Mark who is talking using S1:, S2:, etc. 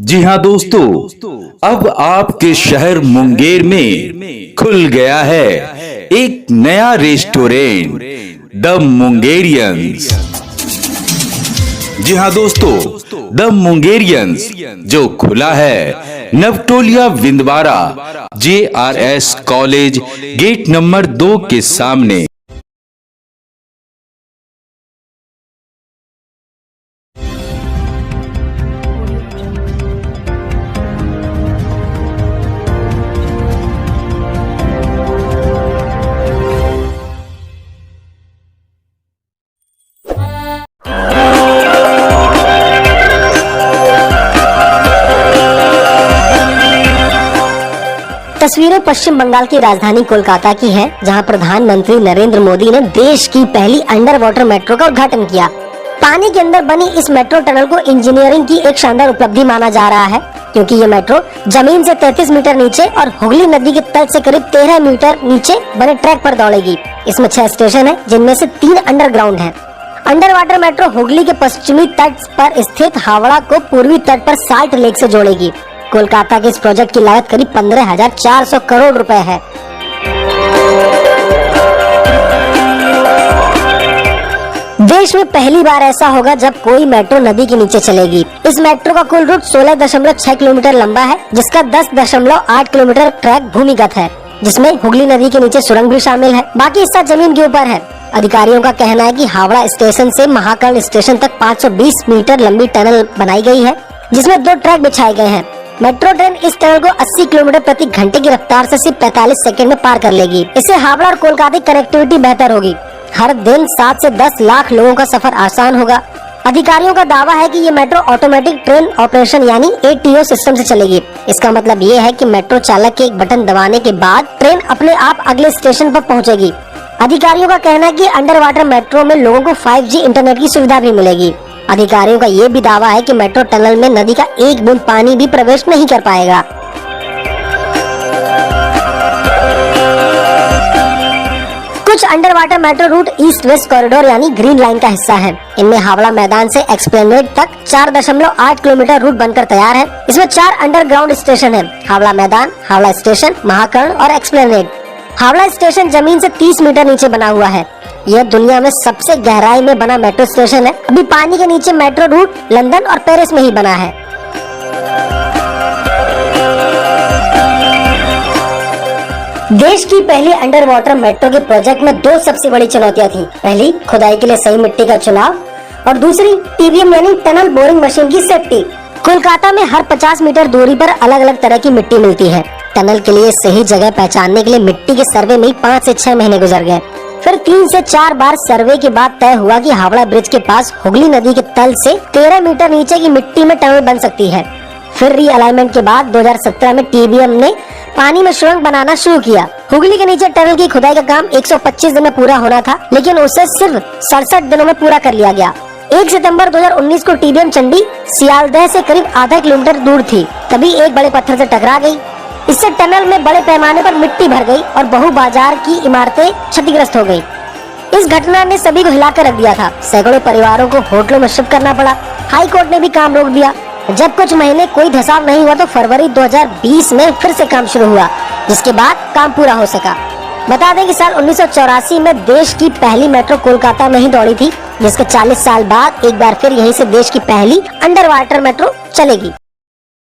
S1: जी हाँ दोस्तों, अब आपके शहर मुंगेर में खुल गया है एक नया रेस्टोरेंट, द मुंगेरियंस। जी हाँ दोस्तों, द मुंगेरियंस जो खुला है Navtoliya Vindwara JRS college gate number 2 के सामने।
S2: तस्वीरें पश्चिम बंगाल की राजधानी कोलकाता की हैं, जहां प्रधानमंत्री नरेंद्र मोदी ने देश की पहली अंडर वाटर मेट्रो का उद्घाटन किया। पानी के अंदर बनी इस मेट्रो टनल को इंजीनियरिंग की एक शानदार उपलब्धि माना जा रहा है, क्योंकि ये मेट्रो जमीन से 33 मीटर नीचे और हुगली नदी के तल से करीब 13 मीटर नीचे बने ट्रैक पर दौड़ेगी। इसमें 6 स्टेशन है, जिनमें से 3 अंडरग्राउंड हैं। अंडर वाटर मेट्रो हुगली के पश्चिमी तट पर स्थित हावड़ा को पूर्वी तट पर साल्ट लेक से जोड़ेगी। कोलकाता के इस प्रोजेक्ट की लागत करीब 15,400 करोड़ रुपए है। देश में पहली बार ऐसा होगा जब कोई मेट्रो नदी के नीचे चलेगी। इस मेट्रो का कुल रूट 16.6 किलोमीटर लंबा है, जिसका 10.8 किलोमीटर ट्रैक भूमिगत है, जिसमें हुगली नदी के नीचे सुरंग भी शामिल है। बाकी हिस्सा जमीन के ऊपर है। अधिकारियों का कहना है कि हावड़ा स्टेशन से महाकर्ण स्टेशन तक 520 मीटर लंबी टनल बनाई गई है, जिसमें 2 ट्रैक बिछाए गए हैं। मेट्रो ट्रेन इस टनल को 80 किलोमीटर प्रति घंटे की रफ्तार से सिर्फ 45 सेकंड में पार कर लेगी। इससे हावड़ा और कोलकाता की कनेक्टिविटी बेहतर होगी। हर दिन 7 से 10 लाख लोगों का सफर आसान होगा। अधिकारियों का दावा है कि ये मेट्रो ऑटोमेटिक ट्रेन ऑपरेशन यानी ATO सिस्टम से चलेगी। इसका मतलब ये है कि मेट्रो चालक के एक बटन दबाने के बाद ट्रेन अपने आप अगले स्टेशन पर पहुंचेगी। अधिकारियों का कहना है कि अंडर वाटर मेट्रो में लोगों को 5G इंटरनेट की सुविधा भी मिलेगी। अधिकारियों का ये भी दावा है कि मेट्रो टनल में नदी का एक बूंद पानी भी प्रवेश नहीं कर पाएगा। कुछ under water metro route east west corridor यानी ग्रीन लाइन का हिस्सा है। इनमें हावड़ा मैदान से एक्सप्लेनेड तक 4.8 किलोमीटर रूट बनकर तैयार है। इसमें 4 अंडरग्राउंड स्टेशन है: हावड़ा मैदान, हावड़ा स्टेशन, महाकर्ण और एक्सप्लेनेड। हावड़ा स्टेशन जमीन से 30 मीटर नीचे बना हुआ है। यह दुनिया में सबसे गहराई में बना मेट्रो स्टेशन है। अभी पानी के नीचे मेट्रो रूट लंदन और पेरिस में ही बना है। देश की पहली अंडर वाटर मेट्रो के प्रोजेक्ट में 2 सबसे बड़ी चुनौतियां थी। पहली, खुदाई के लिए सही मिट्टी का चुनाव, और दूसरी TBM यानी टनल बोरिंग मशीन की सेफ्टी। कोलकाता में हर 50 मीटर दूरी पर अलग अलग तरह की मिट्टी मिलती है। टनल के लिए सही जगह पहचानने के लिए मिट्टी के सर्वे में 5 से 6 महीने गुजर गए। फिर 3 से 4 बार सर्वे के बाद तय हुआ कि हावड़ा ब्रिज के पास हुगली नदी के तल से 13 मीटर नीचे की मिट्टी में टनल बन सकती है। फिर रीअलाइनमेंट के बाद 2017 में TBM ने पानी में सुरंग बनाना शुरू किया। हुगली के नीचे टनल की खुदाई का काम 125 दिन में पूरा होना था, लेकिन उसे सिर्फ 67 दिनों में पूरा कर लिया गया। 1 सितंबर 2019 को TBM चंडी सियालदह से करीब आधा किलोमीटर दूर थी, तभी एक बड़े पत्थर से टकरा गई। इससे टनल में बड़े पैमाने पर मिट्टी भर गई और बहु बाजार की इमारतें क्षतिग्रस्त हो गई। इस घटना ने सभी को हिलाकर रख दिया था। सैकड़ों परिवारों को होटलों में शिफ्ट करना पड़ा। हाई कोर्ट ने भी काम रोक दिया। जब कुछ महीने कोई धसाव नहीं हुआ तो फरवरी 2020 में फिर से काम शुरू हुआ, जिसके बाद काम पूरा हो सका। बता दें कि साल 1984 में देश की पहली मेट्रो कोलकाता में ही दौड़ी थी, जिसके 40 साल बाद एक बार फिर यहीं से देश की पहली अंडर वाटर मेट्रो चलेगी।